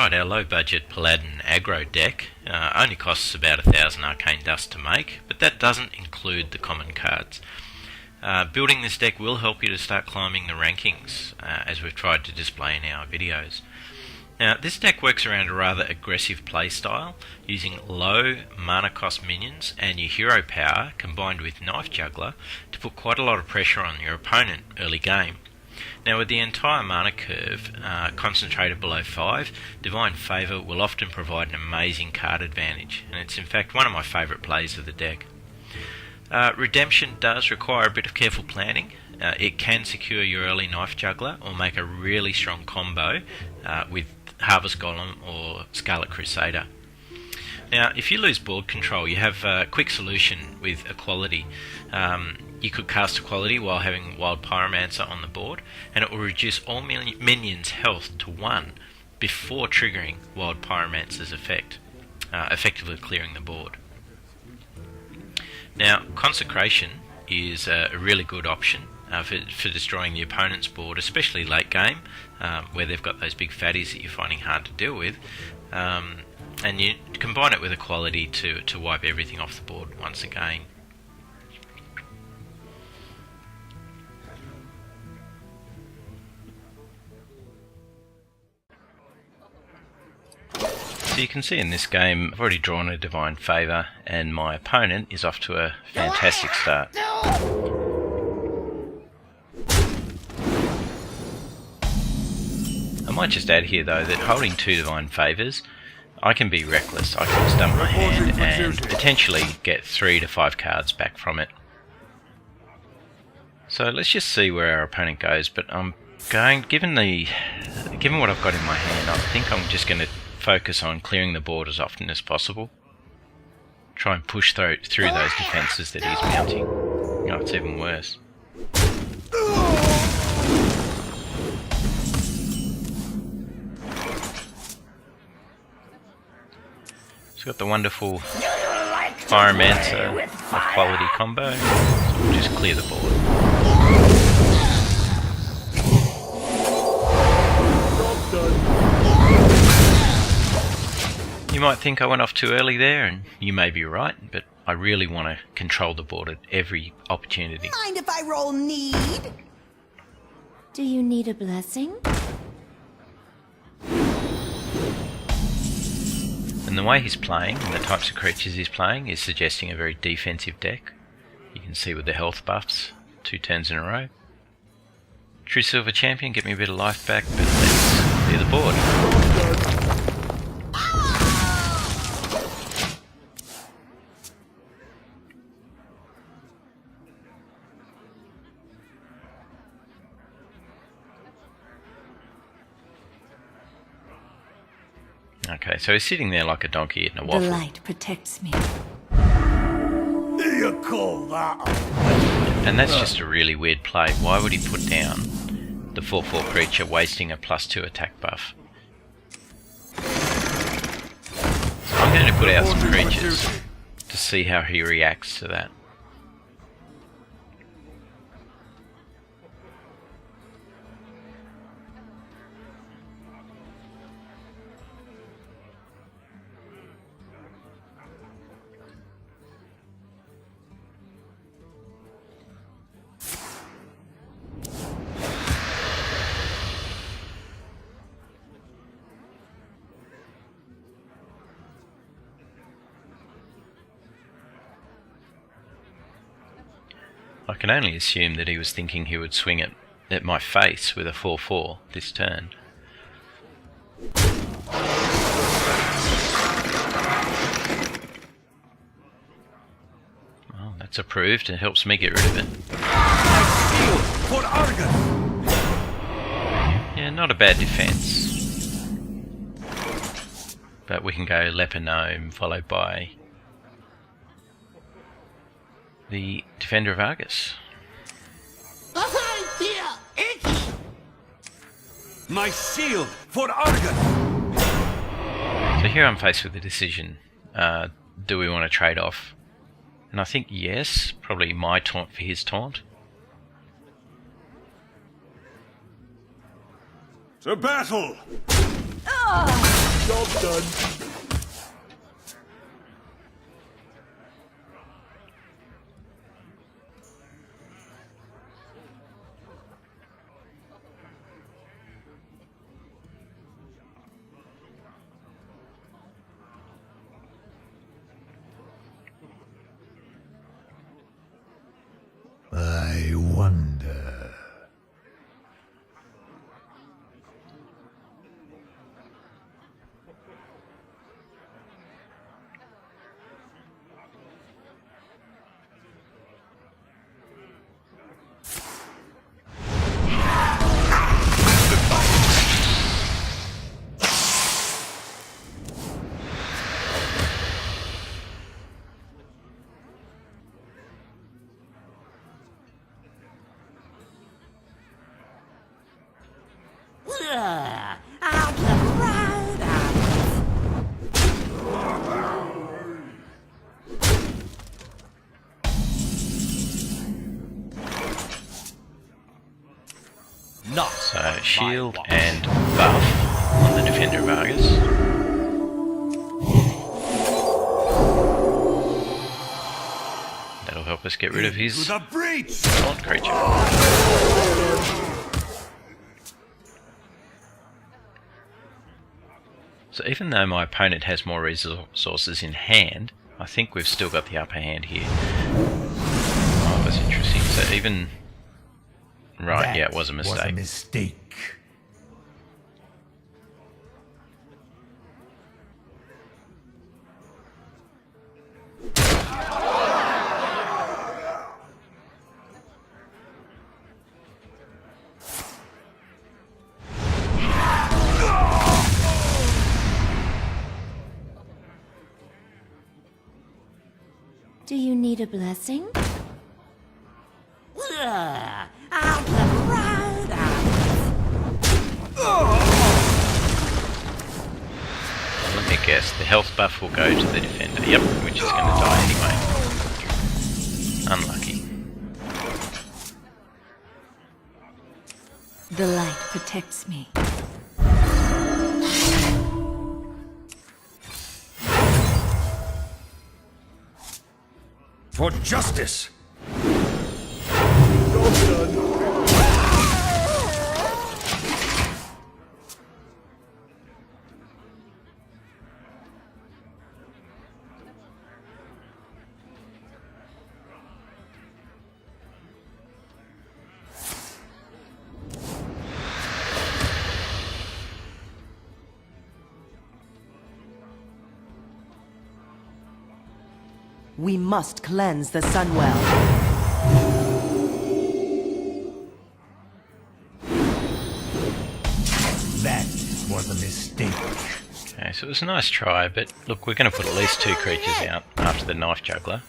Alright, our low budget Paladin Aggro deck only costs about 1,000 Arcane Dust to make, but that doesn't include the common cards. Building this deck will help you to start climbing the rankings, as we've tried to display in our videos. Now, this deck works around a rather aggressive playstyle, using low mana cost minions and your hero power combined with Knife Juggler to put quite a lot of pressure on your opponent early game. Now, with the entire mana curve concentrated below 5, Divine Favour will often provide an amazing card advantage, and it's in fact one of my favourite plays of the deck. Redemption does require a bit of careful planning. It can secure your early Knife Juggler or make a really strong combo with Harvest Golem or Scarlet Crusader. Now, if you lose board control, you have a quick solution with Equality. You could cast Equality while having Wild Pyromancer on the board, and it will reduce all minions' health to 1 before triggering Wild Pyromancer's effect, effectively clearing the board. Now, Consecration is a really good option for destroying the opponent's board, especially late game, where they've got those big fatties that you're finding hard to deal with, and you combine it with Equality to wipe everything off the board once again. So you can see in this game, I've already drawn a Divine Favour, and my opponent is off to a fantastic start. I might just add here though that holding 2 Divine Favours, I can be reckless. I can stump my hand and potentially get 3 to 5 cards back from it. So let's just see where our opponent goes, but I'm going, given what I've got in my hand, I think I'm just going to focus on clearing the board as often as possible. Try and push through those defences that he's mounting. Oh, it's even worse. It's got the wonderful Pyromancer Equality combo, so we'll just clear the board. You might think I went off too early there, and you may be right, but I really want to control the board at every opportunity. Mind if I roll need? Do you need a blessing? And the way he's playing, and the types of creatures he's playing, is suggesting a very defensive deck. You can see with the health buffs, 2 turns in a row. True Silver Champion, get me a bit of life back, but let's clear the board. Okay, so he's sitting there like a donkey eating a waffle. The light protects me. You call that? And that's just a really weird play. Why would he put down the 4/4 creature, wasting a +2 attack buff? So I'm going to put out some creatures to see how he reacts to that. I can only assume that he was thinking he would swing it at my face with a 4/4 this turn. Well, that's approved. It helps me get rid of it. Yeah, not a bad defense. But we can go Leper Gnome followed by the Defender of Argus. My shield for Argus. So here I'm faced with the decision. Do we want to trade off? And I think yes, probably my taunt for his taunt. To battle! Job done. I wonder. I'll get right out. Not So shield and buff on the Defender of Argus. That'll help us get rid of To his the breach! Scarlet creature. So even though my opponent has more resources in hand, I think we've still got the upper hand here. Oh, that's interesting. So even... Right, yeah, it was a mistake. mistake. Do you need a blessing? I'll get right out. Let me guess, the health buff will go to the Defender. Yep, which is going to die anyway. Unlucky. The light protects me. For justice! Job done. We must cleanse the Sunwell. That was a mistake. Okay, so it was a nice try, but look, we're going to put at least 2 creatures out after the Knife Juggler.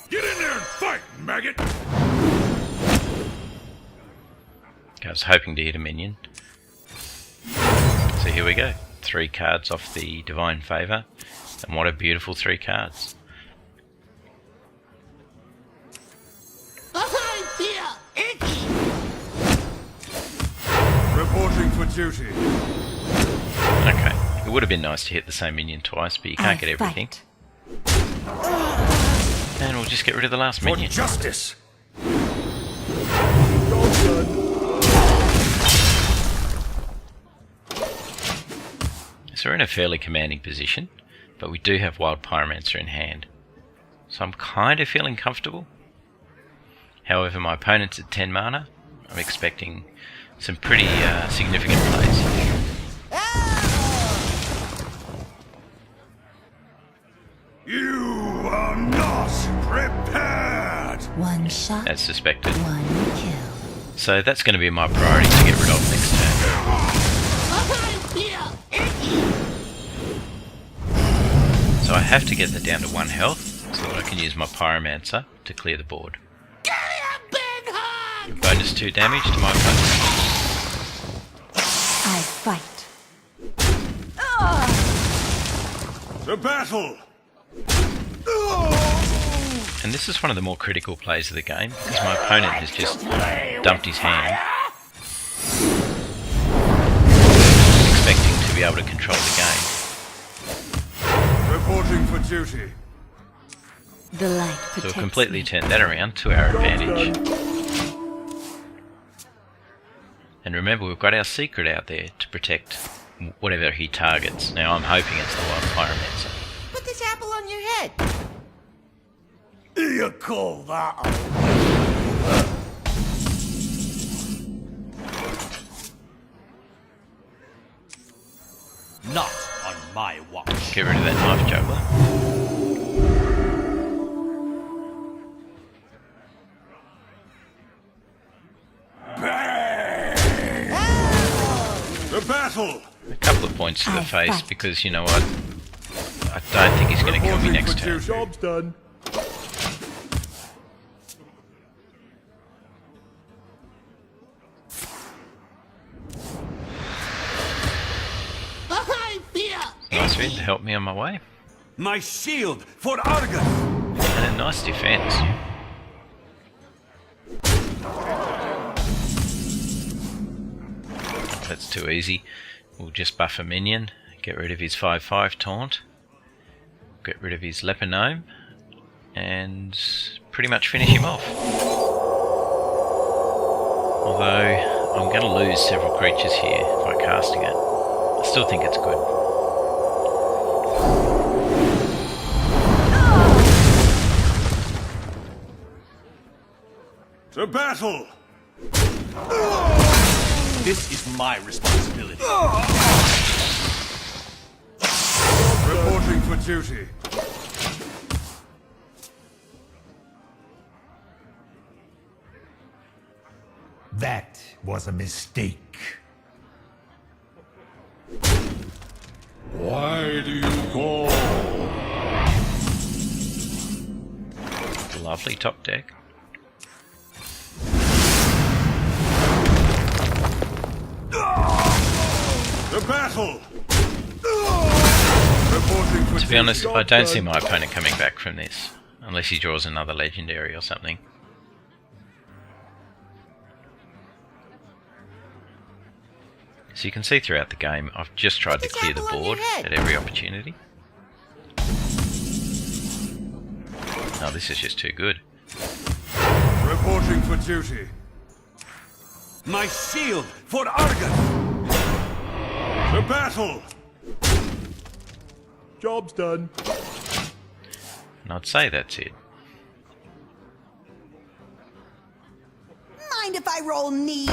Get in there and fight, maggot! I was hoping to hit a minion. So here we go. 3 cards off the Divine Favour. And what a beautiful 3 cards. I feel itchy! Reporting for duty. Okay, it would have been nice to hit the same minion twice, but you can't get everything. And we'll just get rid of the last For minion. justice! Job done. So we're in a fairly commanding position, but we do have Wild Pyromancer in hand. So I'm kind of feeling comfortable. However, my opponent's at 10 mana. I'm expecting some pretty significant plays. You are not prepared! One shot, As suspected. one kill. So that's going to be my priority to get rid of next turn. I feel itchy! So I have to get that down to 1 health, so that I can use my Pyromancer to clear the board. Give me a big hug! Bonus 2 damage to my opponent. I fight. To battle! And this is one of the more critical plays of the game, because my opponent has just dumped his hand, expecting to be able to control the game. Reporting for duty. The light So we'll protects completely me. turn that around to our advantage. And remember, we've got our secret out there to protect whatever he targets. Now I'm hoping it's the Wild Pyromancer. Put this apple on your head. You call that a... Not on my watch. Get rid of that Knife Juggler. The battle! A couple of points to the I face fight. because, you know what, I don't think he's going to kill me Reporting next for turn. duty. Job's done. I fear... Nice of him to help me on my way. My shield for Argus! And a nice defense. That's too easy. We'll just buff a minion, get rid of his 5/5 taunt, get rid of his leper gnome, and pretty much finish him off. Although I'm going to lose several creatures here by casting it. I still think it's good. To battle! This is my responsibility. Reporting for duty. That was a mistake. Why do you call? Lovely top deck. The battle! Reporting for To be honest, I don't see my opponent coming back from this, unless he draws another legendary or something. So you can see throughout the game, I've just tried to clear the board at every opportunity. Oh, this is just too good. Reporting for duty. My shield for Argus! The battle! Job's done. And I'd say that's it. Mind if I roll knee?